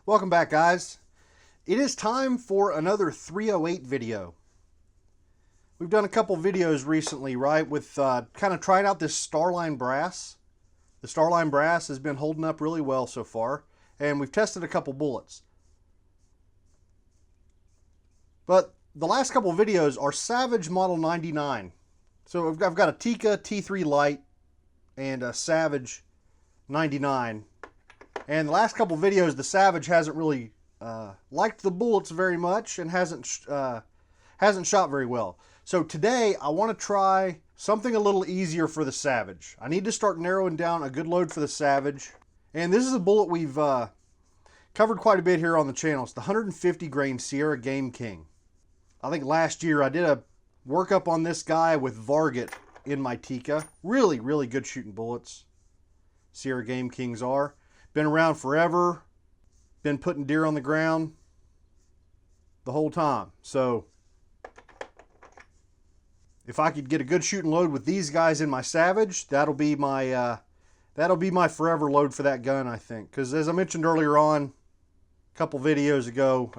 Welcome back, guys. It is time for another 308 video. We've done a couple videos recently, right, with kind of trying out this Starline brass. The Starline brass has been holding up really well so far, and we've tested a couple bullets. But the last couple videos are Savage Model 99. So I've got a Tikka T3 Lite and a Savage 99. And the last couple videos, the Savage hasn't really liked the bullets very much and hasn't shot very well. So today I want to try something a little easier for the Savage. I need to start narrowing down a good load for the Savage. And this is a bullet we've covered quite a bit here on the channel. It's the 150 grain Sierra Game King. I think last year I did a workup on this guy with Varget in my Tikka. Really, really good shooting bullets. Sierra Game Kings are. Been around forever. Been putting deer on the ground the whole time. So if I could get a good shooting load with these guys in my Savage, that'll be my forever load for that gun, I think. Because as I mentioned earlier on, a couple videos ago,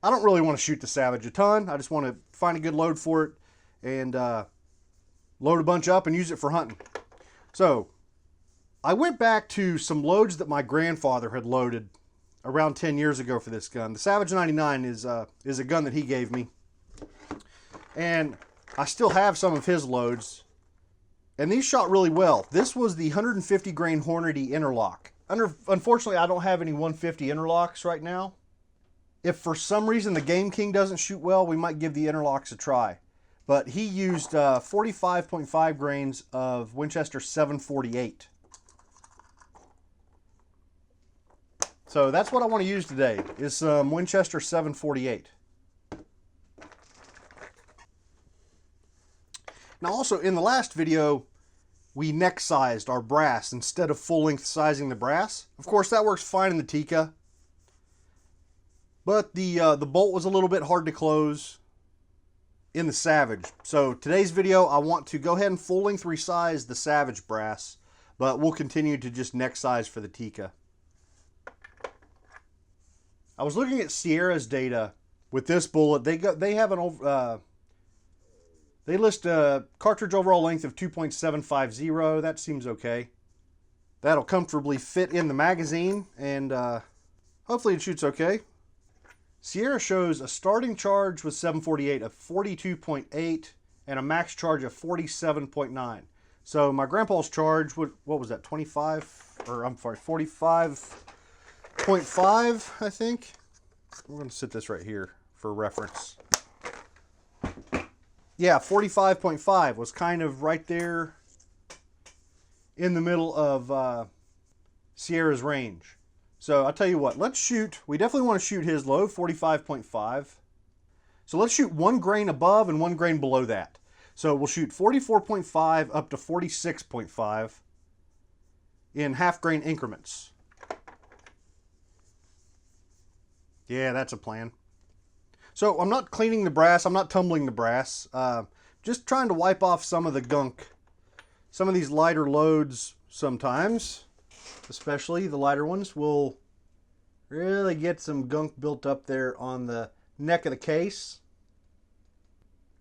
I don't really want to shoot the Savage a ton. I just want to find a good load for it and load a bunch up and use it for hunting. So I went back to some loads that my grandfather had loaded around 10 years ago for this gun. The Savage 99 is a gun that he gave me. And I still have some of his loads. And these shot really well. This was the 150 grain Hornady interlock. Unfortunately, I don't have any 150 interlocks right now. If for some reason the Game King doesn't shoot well, we might give the interlocks a try. But he used 45.5 grains of Winchester 748. So that's what I want to use today, is some Winchester 748. Now also, in the last video, we neck sized our brass instead of full length sizing the brass. Of course, that works fine in the Tikka. But the bolt was a little bit hard to close in the Savage. So today's video, I want to go ahead and full length resize the Savage brass, but we'll continue to just neck size for the Tikka. I was looking at Sierra's data with this bullet. They list a cartridge overall length of 2.750. That seems okay. That'll comfortably fit in the magazine, and hopefully it shoots okay. Sierra shows a starting charge with 748 of 42.8 and a max charge of 47.9. So my grandpa's charge, what was that, 45.5, I think. We're going to sit this right here for reference. Yeah, 45.5 was kind of right there in the middle of Sierra's range. So I'll tell you what, let's shoot. We definitely want to shoot his low, 45.5. So let's shoot 1 grain above and 1 grain below that. So we'll shoot 44.5 up to 46.5 in half grain increments. Yeah, that's a plan. So I'm not cleaning the brass. I'm not tumbling the brass. Just trying to wipe off some of the gunk. Some of these lighter loads sometimes, especially the lighter ones, will really get some gunk built up there on the neck of the case.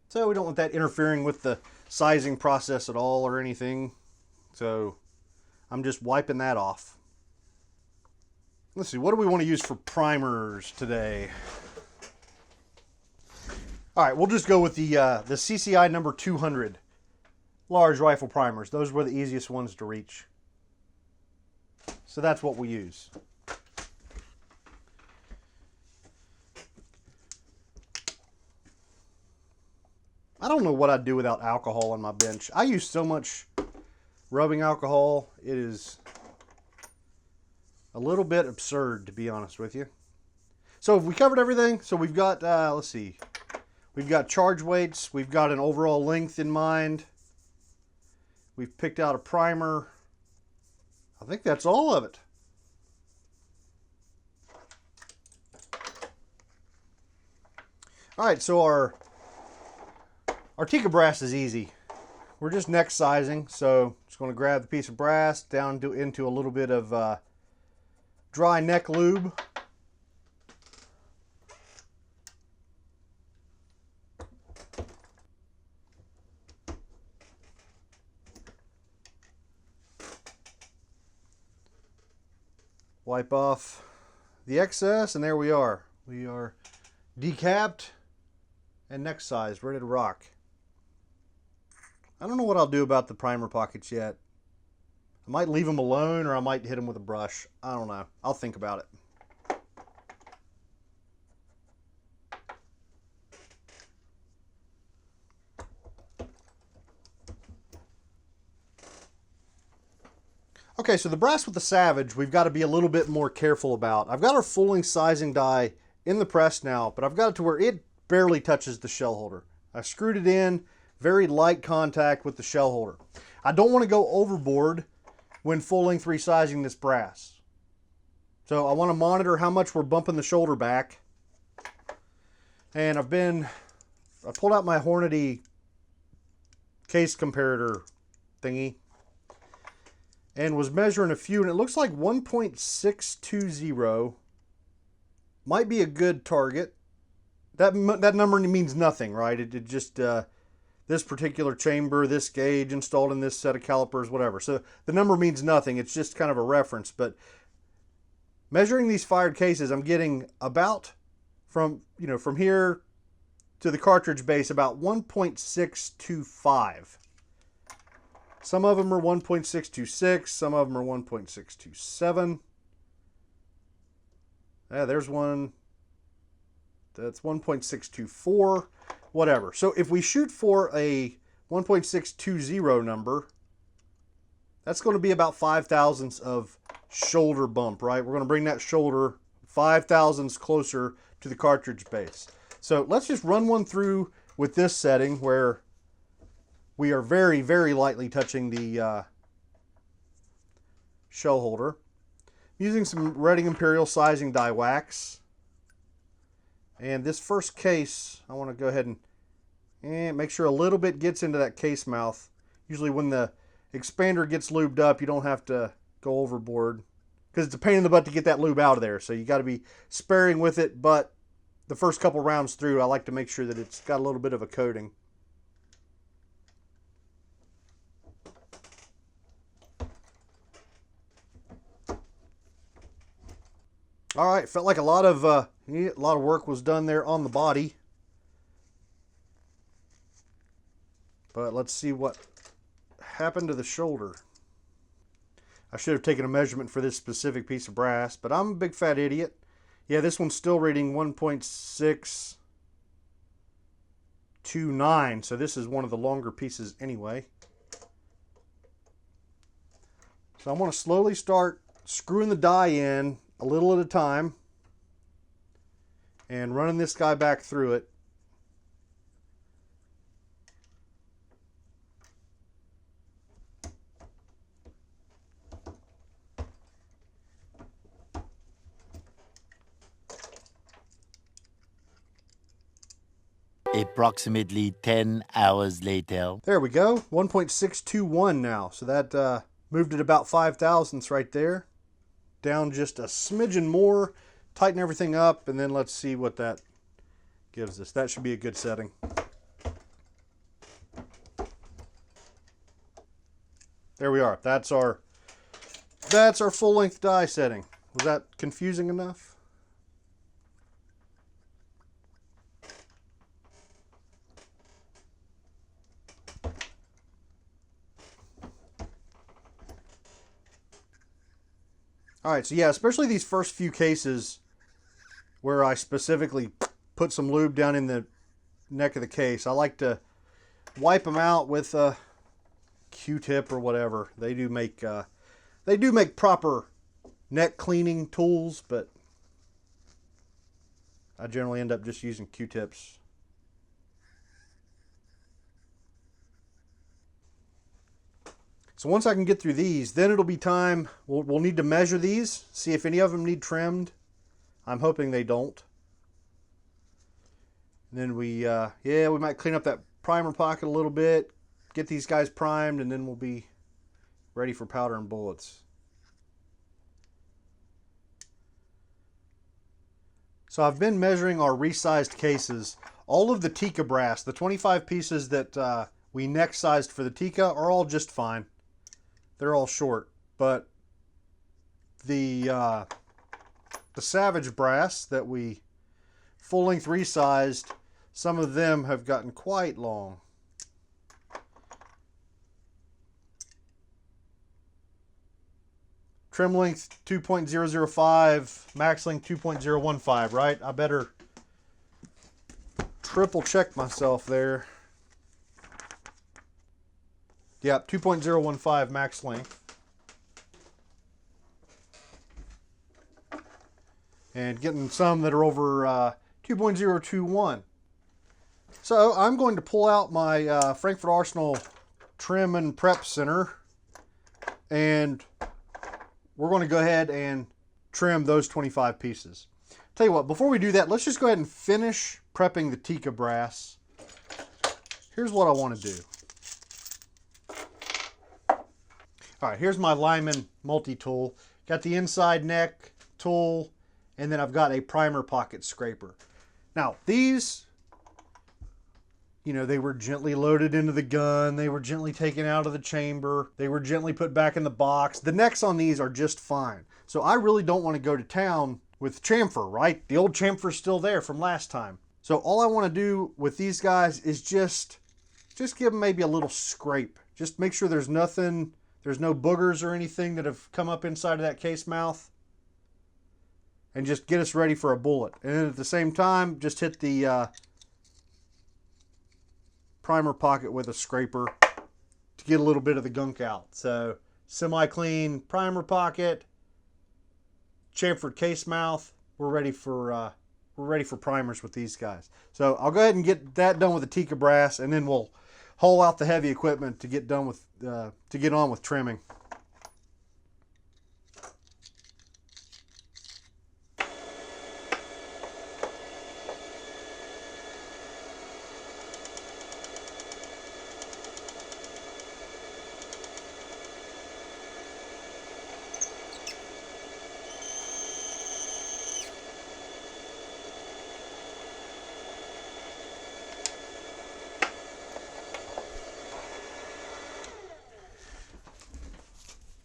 So we don't want that interfering with the sizing process at all or anything. So I'm just wiping that off. Let's see, what do we want to use for primers today? All right, we'll just go with the CCI number 200 large rifle primers. Those were the easiest ones to reach. So that's what we use. I don't know what I'd do without alcohol on my bench. I use so much rubbing alcohol. It is a little bit absurd, to be honest with you. So have we covered everything? So we've got, let's see. We've got charge weights. We've got an overall length in mind. We've picked out a primer. I think that's all of it. All right, so our Tikka brass is easy. We're just neck sizing, so just going to grab the piece of brass down into a little bit of dry neck lube. Wipe off the excess, and there we are. We are decapped and neck sized, ready to rock. I don't know what I'll do about the primer pockets yet. I might leave them alone, or I might hit them with a brush. I don't know. I'll think about it. Okay, so the brass with the Savage, we've got to be a little bit more careful about. I've got our full-length sizing die in the press now, but I've got it to where it barely touches the shell holder. I screwed it in, very light contact with the shell holder. I don't want to go overboard when full-length resizing this brass. So I want to monitor how much we're bumping the shoulder back. And I pulled out my Hornady case comparator thingy and was measuring a few, and it looks like 1.620 might be a good target. That number means nothing, right? It just, this particular chamber, this gauge installed in this set of calipers, whatever. So the number means nothing. It's just kind of a reference. But measuring these fired cases, I'm getting about from here to the cartridge base about 1.625. Some of them are 1.626, some of them are 1.627. Yeah, there's one that's 1.624, whatever. So if we shoot for a 1.620 number, that's going to be about 5 thousandths of shoulder bump, right? We're going to bring that shoulder 5 thousandths closer to the cartridge base. So let's just run one through with this setting where we are very, very lightly touching the shell holder. I'm using some Reading Imperial sizing die wax. And this first case, I want to go ahead and make sure a little bit gets into that case mouth. Usually when the expander gets lubed up, you don't have to go overboard, because it's a pain in the butt to get that lube out of there. So you got to be sparing with it, but the first couple rounds through, I like to make sure that it's got a little bit of a coating. All right, felt like a lot of work was done there on the body. But let's see what happened to the shoulder. I should have taken a measurement for this specific piece of brass, but I'm a big fat idiot. Yeah, this one's still reading 1.629, so this is one of the longer pieces anyway. So I'm going to slowly start screwing the die in a little at a time and running this guy back through it. Approximately 10 hours later. There we go, 1.621 now. So that moved it about 5 thousandths right there. Down just a smidgen more, tighten everything up, and then let's see what that gives us. That should be a good setting. There we are. That's our full-length die setting. Was that confusing enough? All right, so yeah, especially these first few cases where I specifically put some lube down in the neck of the case, I like to wipe them out with a Q-tip or whatever. They do make proper neck cleaning tools, but I generally end up just using Q-tips. So once I can get through these, then it'll be time, we'll need to measure these, see if any of them need trimmed. I'm hoping they don't. And then we might clean up that primer pocket a little bit, get these guys primed, and then we'll be ready for powder and bullets. So I've been measuring our resized cases. All of the Tikka brass, the 25 pieces that we neck sized for the Tikka, are all just fine. They're all short, but the the Savage brass that we full-length resized, some of them have gotten quite long. Trim length 2.005, max length 2.015, right? I better triple check myself there. Yep, 2.015 max length. And getting some that are over 2.021. So I'm going to pull out my Frankfurt Arsenal Trim and Prep Center, and we're going to go ahead and trim those 25 pieces. Tell you what, before we do that, let's just go ahead and finish prepping the Tikka brass. Here's what I want to do. All right, here's my Lyman multi-tool. Got the inside neck tool, and then I've got a primer pocket scraper. Now, these, you know, they were gently loaded into the gun. They were gently taken out of the chamber. They were gently put back in the box. The necks on these are just fine. So I really don't want to go to town with chamfer, right? The old chamfer's still there from last time. So all I want to do with these guys is just give them maybe a little scrape. Just make sure there's nothing, there's no boogers or anything that have come up inside of that case mouth. And just get us ready for a bullet. And then at the same time, just hit the primer pocket with a scraper to get a little bit of the gunk out. So semi-clean primer pocket, chamfered case mouth. We're ready for primers with these guys. So I'll go ahead and get that done with the Tikka brass, and then we'll haul out the heavy equipment to get done with to get on with trimming.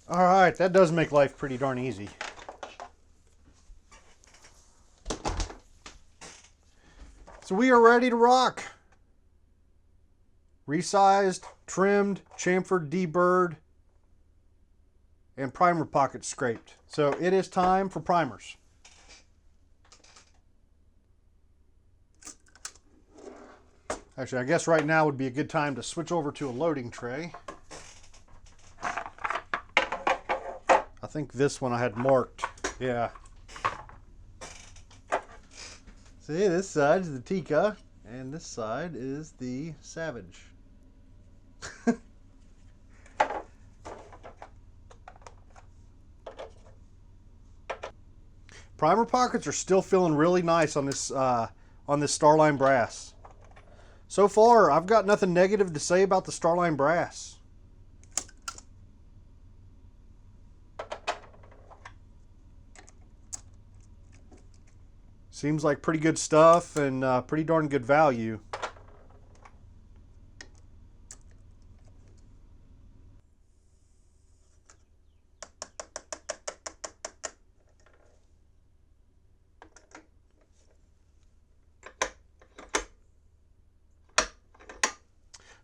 All right, that does make life pretty darn easy. So we are ready to rock. Resized, trimmed, chamfered, deburred, and primer pocket scraped. So it is time for primers. Actually, I guess right now would be a good time to switch over to a loading tray. I think this one I had marked. Yeah. See, this side is the Tikka, and this side is the Savage. Primer pockets are still feeling really nice on this Starline brass. So far, I've got nothing negative to say about the Starline brass. Seems like pretty good stuff and pretty darn good value.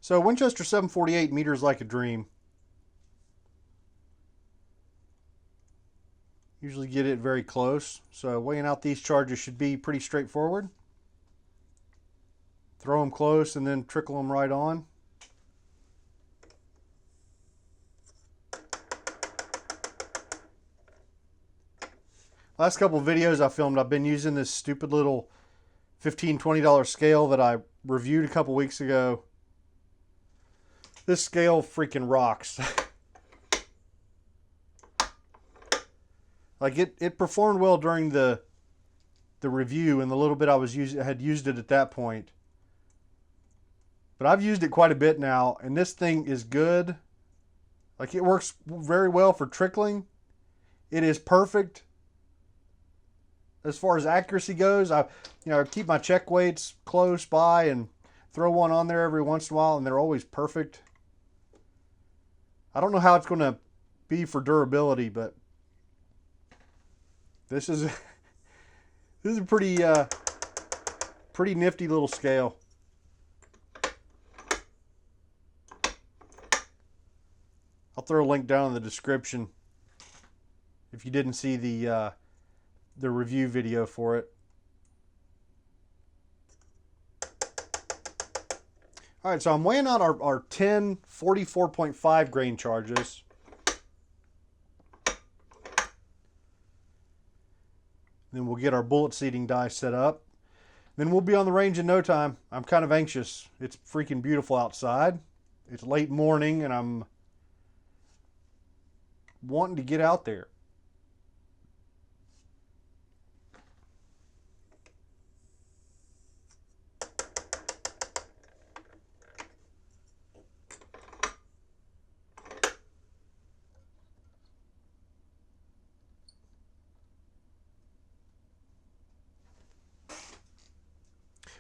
So Winchester 748 meters like a dream. Usually get it very close. So weighing out these charges should be pretty straightforward. Throw them close and then trickle them right on. Last couple of videos I filmed, I've been using this stupid little $15, $20 scale that I reviewed a couple weeks ago. This scale freaking rocks. Like it performed well during the review and the little bit I had used it at that point. But I've used it quite a bit now, and this thing is good. Like, it works very well for trickling. It is perfect as far as accuracy goes. I keep my check weights close by and throw one on there every once in a while, and they're always perfect. I don't know how it's going to be for durability, but this is This is a pretty nifty little scale. I'll throw a link down in the description if you didn't see the review video for it. All right, so I'm weighing out our 10 44.5 grain charges. Then we'll get our bullet seating die set up. Then we'll be on the range in no time. I'm kind of anxious. It's freaking beautiful outside. It's late morning and I'm wanting to get out there.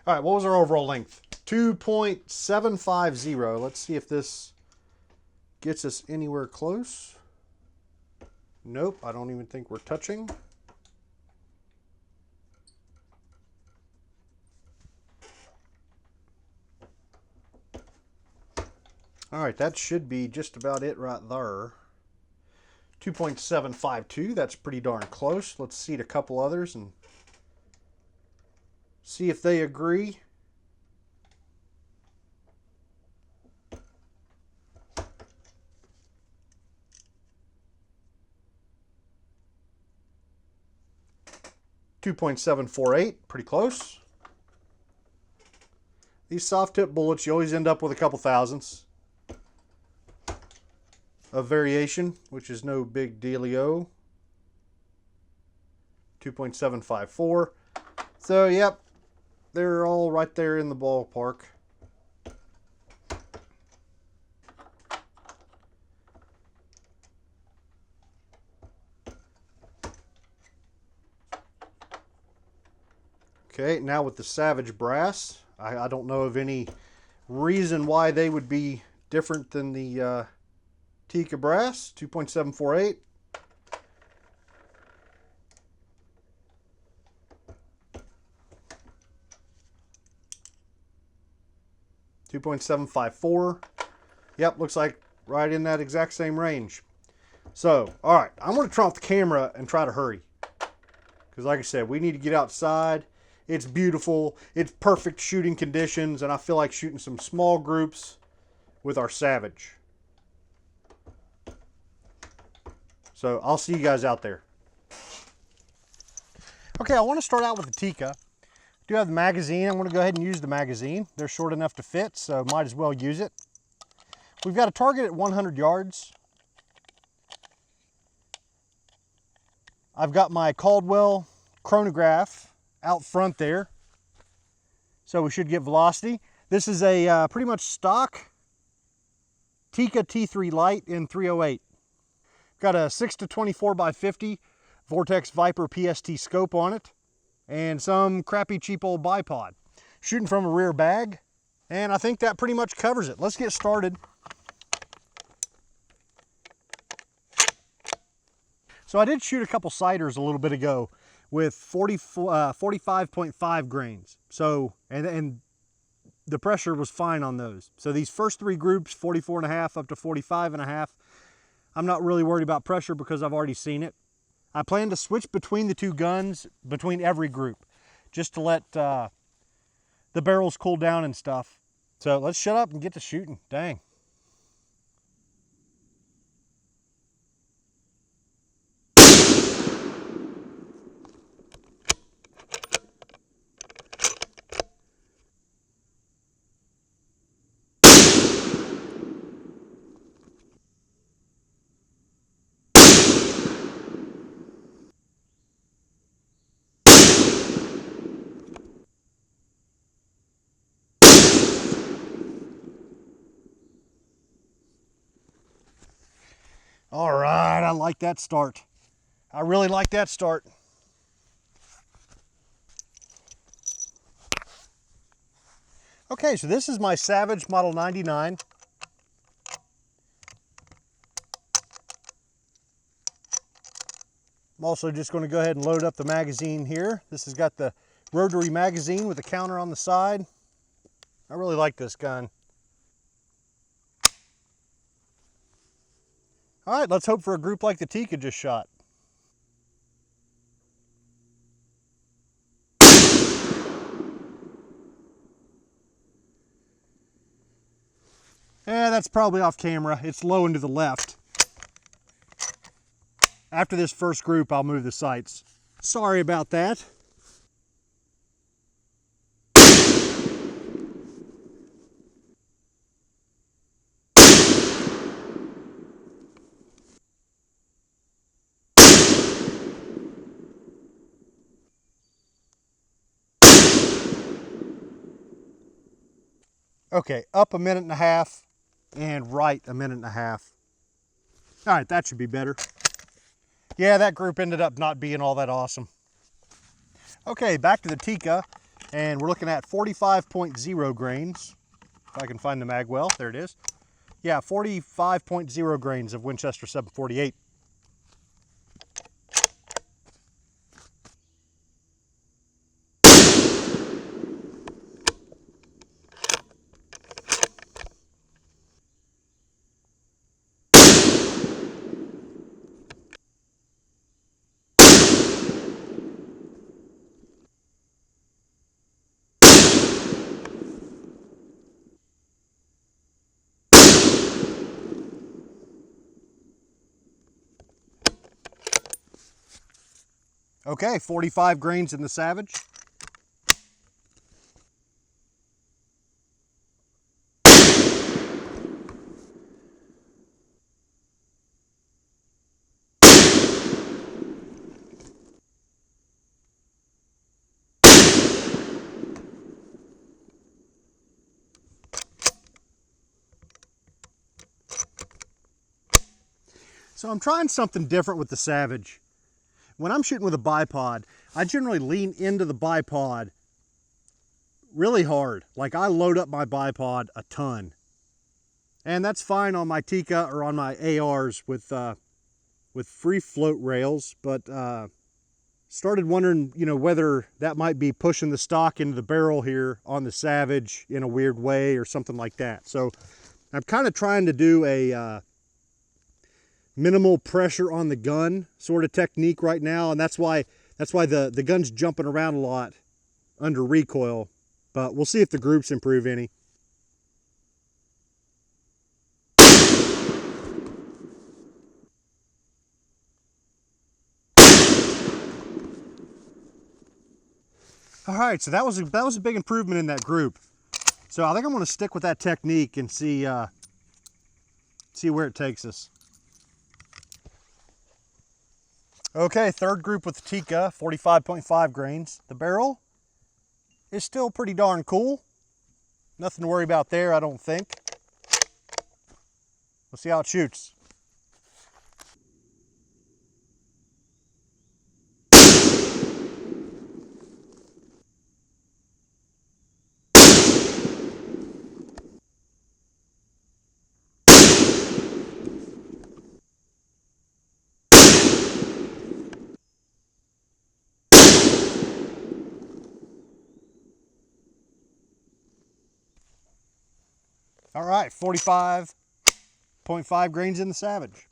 All right, what was our overall length? 2.750. Let's see if this gets us anywhere close. Nope, I don't even think we're touching. All right, that should be just about it right there. 2.752, that's pretty darn close. Let's seat a couple others and see if they agree. .748, pretty close. These soft tip bullets, you always end up with a couple thousandths of variation, which is no big dealio. 2.754. So, yep, they're all right there in the ballpark. Okay, now with the Savage Brass, I don't know of any reason why they would be different than the Tikka Brass. 2.748. .754. Yep, looks like right in that exact same range. So, all right, I'm going to turn off the camera and try to hurry. Because like I said, we need to get outside. It's beautiful. It's perfect shooting conditions, and I feel like shooting some small groups with our Savage. So I'll see you guys out there. Okay, I want to start out with the Tikka. I do have the magazine. I'm going to go ahead and use the magazine. They're short enough to fit, so might as well use it. We've got a target at 100 yards. I've got my Caldwell chronograph out front there, so we should get velocity. This is a pretty much stock Tikka T3 Lite in 308. Got a 6-24 by 50 Vortex Viper PST scope on it, and some crappy cheap old bipod. Shooting from a rear bag, and I think that pretty much covers it. Let's get started. So I did shoot a couple sighters a little bit ago with 45.5 grains. So, and the pressure was fine on those. So these first three groups, 44.5 up to 45.5, I'm not really worried about pressure because I've already seen it. I plan to switch between the two guns, between every group, just to let the barrels cool down and stuff. So let's shut up and get to shooting. Dang. All right, I like that start. I really like that start. Okay, so this is my Savage Model 99. I'm also just going to go ahead and load up the magazine here. This has got the rotary magazine with the counter on the side. I really like this gun. All right, let's hope for a group like the Tikka just shot. That's probably off camera. It's low and to the left. After this first group, I'll move the sights. Sorry about that. Okay, up 1.5 minutes and right 1.5 minutes. All right, that should be better. Yeah, that group ended up not being all that awesome. Okay, back to the Tikka, and we're looking at 45.0 grains. If I can find the mag well, there it is. Yeah, 45.0 grains of Winchester 748. Okay, 45 grains in the Savage. So I'm trying something different with the Savage. When I'm shooting with a bipod, I generally lean into the bipod really hard. Like I load up my bipod a ton. And that's fine on my Tikka or on my ARs with free float rails, but started wondering, whether that might be pushing the stock into the barrel here on the Savage in a weird way or something like that. So I'm kind of trying to do a minimal pressure on the gun sort of technique right now, and that's why the gun's jumping around a lot under recoil, but we'll see if the groups improve any. All right, so that was a big improvement in that group. So I think I'm going to stick with that technique and see where it takes us. Okay, third group with the Tikka, 45.5 grains. The barrel is still pretty darn cool. Nothing to worry about there, I don't think. We'll see how it shoots. All right, 45.5 grains in the Savage.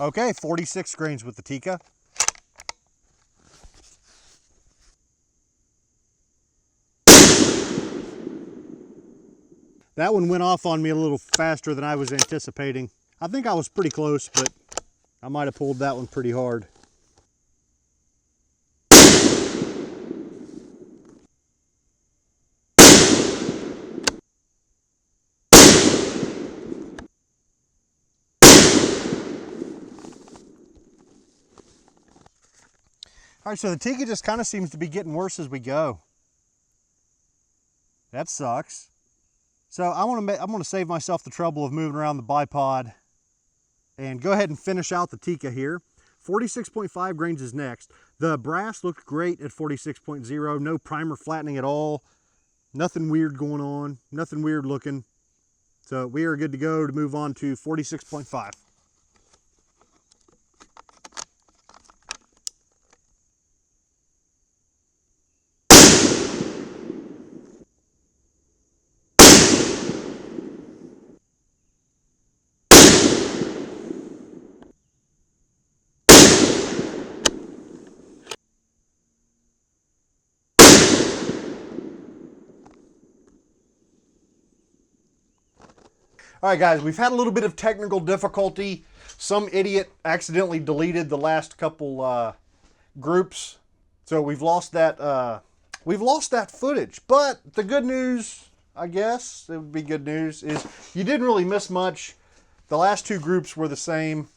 Okay, 46 grains with the Tikka. That one went off on me a little faster than I was anticipating. I think I was pretty close, but I might have pulled that one pretty hard. All right, so the Tikka just kind of seems to be getting worse as we go. That sucks. So I'm gonna save myself the trouble of moving around the bipod and go ahead and finish out the Tikka here. 46.5 grains is next. The brass looked great at 46.0. No primer flattening at all. Nothing weird going on. Nothing weird looking. So we are good to go to move on to 46.5. All right, guys, we've had a little bit of technical difficulty. Some idiot accidentally deleted the last couple groups, so we've lost that footage. But the good news, I guess it would be good news, is you didn't really miss much. The last two groups were the same,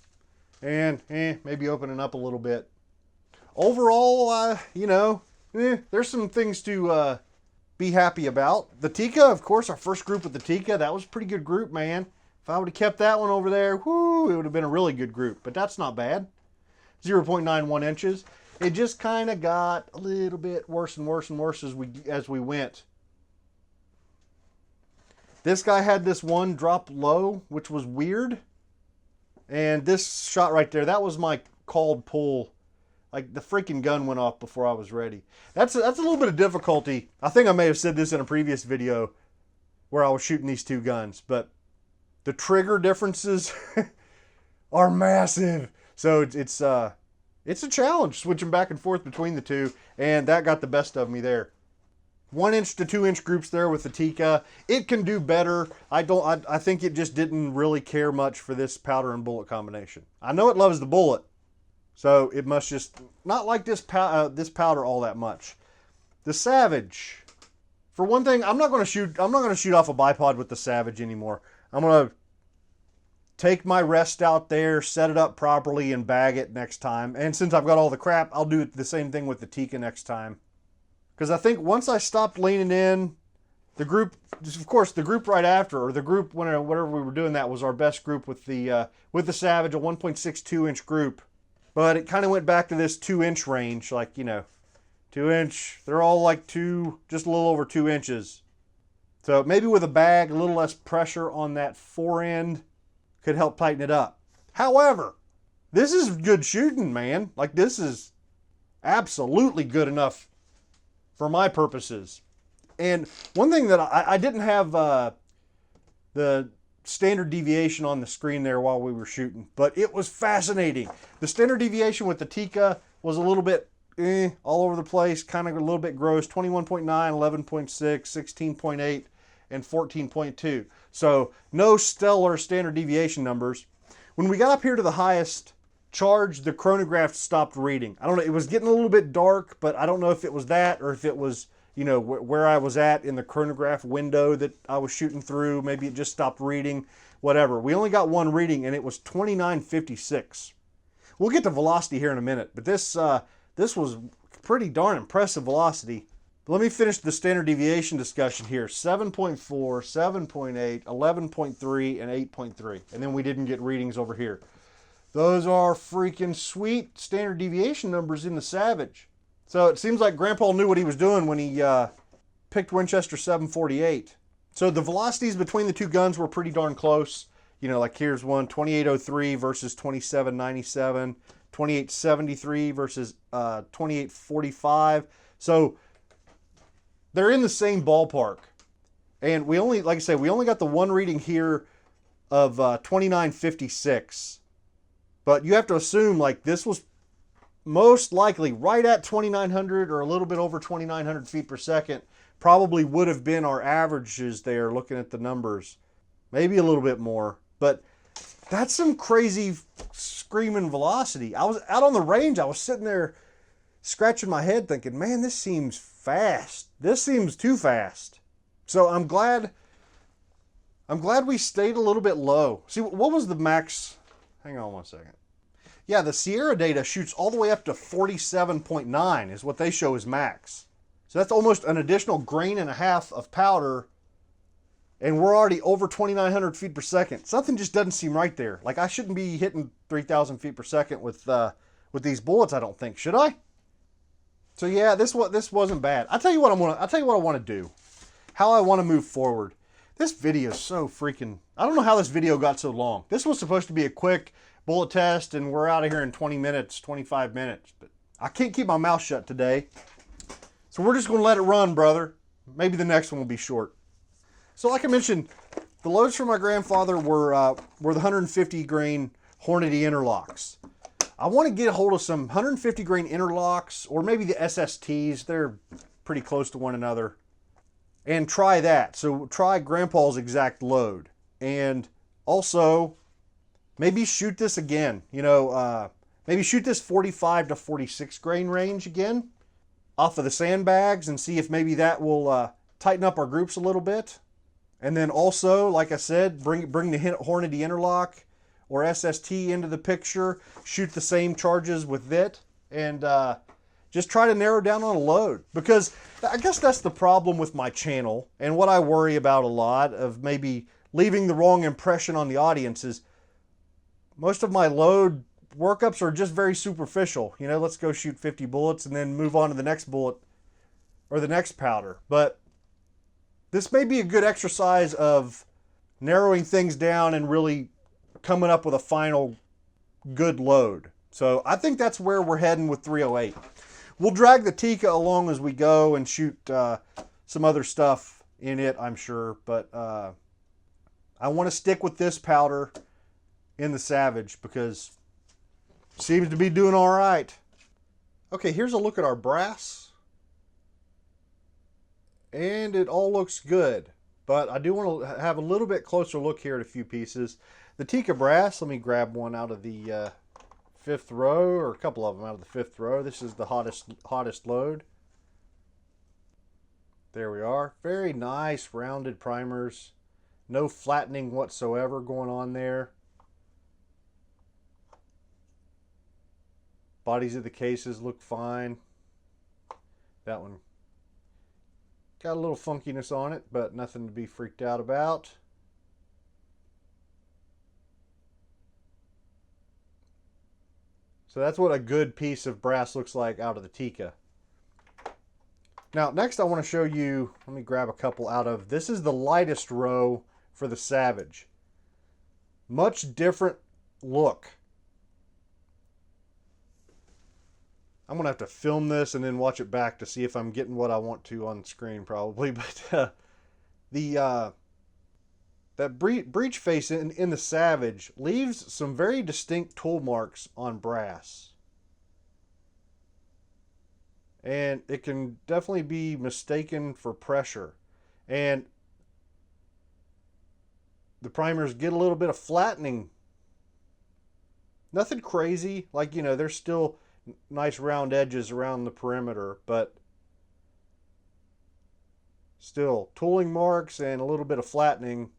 and maybe opening up a little bit. Overall, there's some things to be happy about. The Tikka, of course, our first group with the Tikka, that was a pretty good group, man. If I would have kept that one over there, whoo, it would have been a really good group. But that's not bad. 0.91 inches. It just kind of got a little bit worse and worse and worse as we went. This guy had this one drop low, which was weird. And this shot right there, that was my called pull. Like, the freaking gun went off before I was ready. That's a little bit of difficulty. I think I may have said this in a previous video where I was shooting these two guns, but the trigger differences are massive. So it's a challenge switching back and forth between the two, and that got the best of me there. 1 inch to 2 inch groups there with the Tikka. It can do better. I think it just didn't really care much for this powder and bullet combination. I know it loves the bullet, so it must just not like this powder all that much. The Savage, for one thing, I'm not going to shoot off a bipod with the Savage anymore. I'm going to take my rest out there, set it up properly, and bag it next time. And since I've got all the crap, I'll do the same thing with the Tikka next time. Because I think once I stopped leaning in, the group, of course, the group right after, or the group whatever we were doing, that was our best group with the Savage, a 1.62 inch group. But it kind of went back to this 2 inch range, like, 2 inch. They're all like just a little over 2 inches. So maybe with a bag, a little less pressure on that forend could help tighten it up. However, this is good shooting, man. Like, this is absolutely good enough for my purposes. And one thing that I didn't have the standard deviation on the screen there while we were shooting, but it was fascinating. The standard deviation with the Tikka was a little bit all over the place, kind of a little bit gross. 21.9, 11.6, 16.8, and 14.2. So no stellar standard deviation numbers. When we got up here to the highest charge, the chronograph stopped reading. I don't know, it was getting a little bit dark, but I don't know if it was that or if it was, where I was at in the chronograph window that I was shooting through. Maybe it just stopped reading, whatever. We only got one reading, and it was 29.56. We'll get to velocity here in a minute, but this was pretty darn impressive velocity. But let me finish the standard deviation discussion here. 7.4, 7.8, 11.3, and 8.3. And then we didn't get readings over here. Those are freaking sweet standard deviation numbers in the Savage. So it seems like Grandpa knew what he was doing when he picked Winchester 748. So the velocities between the two guns were pretty darn close. Like here's one, 2803 versus 2797, 2873 versus 2845. So they're in the same ballpark. And we only got the one reading here of 2956. But you have to assume, like, this was most likely right at 2,900 or a little bit over 2,900 feet per second. Probably would have been our averages there, looking at the numbers. Maybe a little bit more. But that's some crazy screaming velocity. I was out on the range. I was sitting there scratching my head thinking, man, this seems fast. This seems too fast. So I'm glad we stayed a little bit low. See, what was the max? Hang on one second. Yeah, the Sierra data shoots all the way up to 47.9 is what they show as max. So that's almost an additional grain and a half of powder, and we're already over 2,900 feet per second. Something just doesn't seem right there. Like, I shouldn't be hitting 3,000 feet per second with these bullets, I don't think. Should I? So yeah, this wasn't bad. I'll tell you what I want to do. How I want to move forward. This video is so freaking... I don't know how this video got so long. This was supposed to be a quick bullet test, and we're out of here in 20 minutes, 25 minutes. But I can't keep my mouth shut today. So we're just going to let it run, brother. Maybe the next one will be short. So like I mentioned, the loads from my grandfather were the 150 grain Hornady interlocks. I want to get a hold of some 150 grain interlocks, or maybe the SSTs. They're pretty close to one another. And try that. So try Grandpa's exact load. And also, maybe shoot this again. You know, maybe shoot this 45 to 46 grain range again off of the sandbags and see if maybe that will tighten up our groups a little bit. And then also, like I said, bring the Hornady interlock or SST into the picture. Shoot the same charges with it. And just try to narrow down on a load. Because I guess that's the problem with my channel, and what I worry about a lot of maybe leaving the wrong impression on the audience is most of my load workups are just very superficial. You know, let's go shoot 50 bullets and then move on to the next bullet or the next powder. But this may be a good exercise of narrowing things down and really coming up with a final good load. So I think that's where we're heading with 308. We'll drag the Tikka along as we go and shoot some other stuff in it, I'm sure. But I want to stick with this powder in the Savage because it seems to be doing all right. Okay, here's a look at our brass. And it all looks good. But I do want to have a little bit closer look here at a few pieces. The Tikka brass, let me grab one out of the... fifth row, or a couple of them out of the fifth row. This is the hottest load. There we are. Very nice rounded primers. No flattening whatsoever going on there. Bodies of the cases look fine. That one got a little funkiness on it, but nothing to be freaked out about. So that's what a good piece of brass looks like out of the Tikka. Now, next I want to show you, let me grab a couple out of, this is the lightest row for the Savage. Much different look. I'm going to have to film this and then watch it back to see if I'm getting what I want to on screen probably. But that breech face in the Savage leaves some very distinct tool marks on brass. And it can definitely be mistaken for pressure. And the primers get a little bit of flattening. Nothing crazy. Like, you know, there's still nice round edges around the perimeter, but still tooling marks and a little bit of flattening.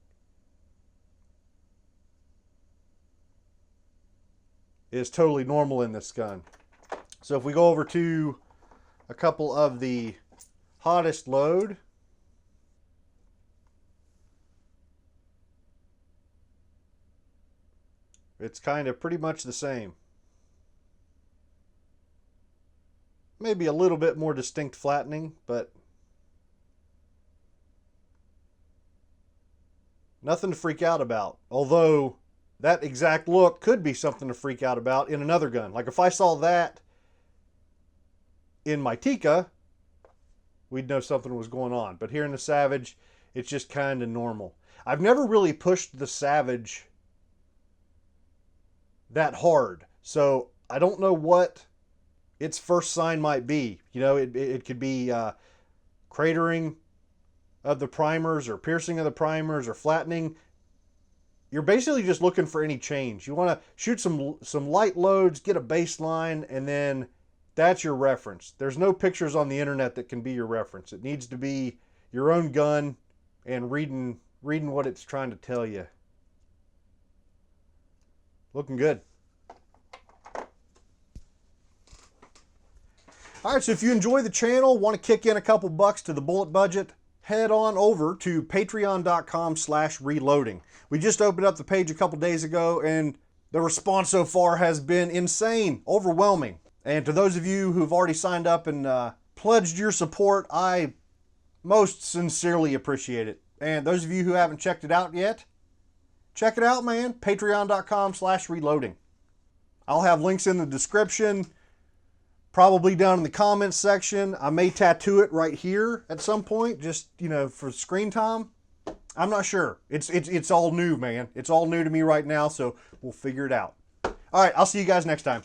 Is totally normal in this gun. So if we go over to a couple of the hottest load, it's kind of pretty much the same. Maybe a little bit more distinct flattening, but nothing to freak out about. Although that exact look could be something to freak out about in another gun. Like if I saw that in my Tikka, we'd know something was going on. But here in the Savage, it's just kind of normal. I've never really pushed the Savage that hard. So I don't know what its first sign might be. You know, it could be cratering of the primers or piercing of the primers or flattening. You're basically just looking for any change. You want to shoot some light loads, get a baseline, and then that's your reference. There's no pictures on the internet that can be your reference. It needs to be your own gun and reading what it's trying to tell you. Looking good. All right, so if you enjoy the channel, want to kick in a couple bucks to the bullet budget, head on over to patreon.com/reloading. We just opened up the page a couple days ago, and the response so far has been insane, overwhelming. And to those of you who've already signed up and pledged your support, I most sincerely appreciate it. And those of you who haven't checked it out yet, check it out, man. Patreon.com/reloading. I'll have links in the description, probably down in the comments section. I may tattoo it right here at some point, just, you know, for screen time. I'm not sure. It's all new, man. It's all new to me right now, so we'll figure it out. All right, I'll see you guys next time.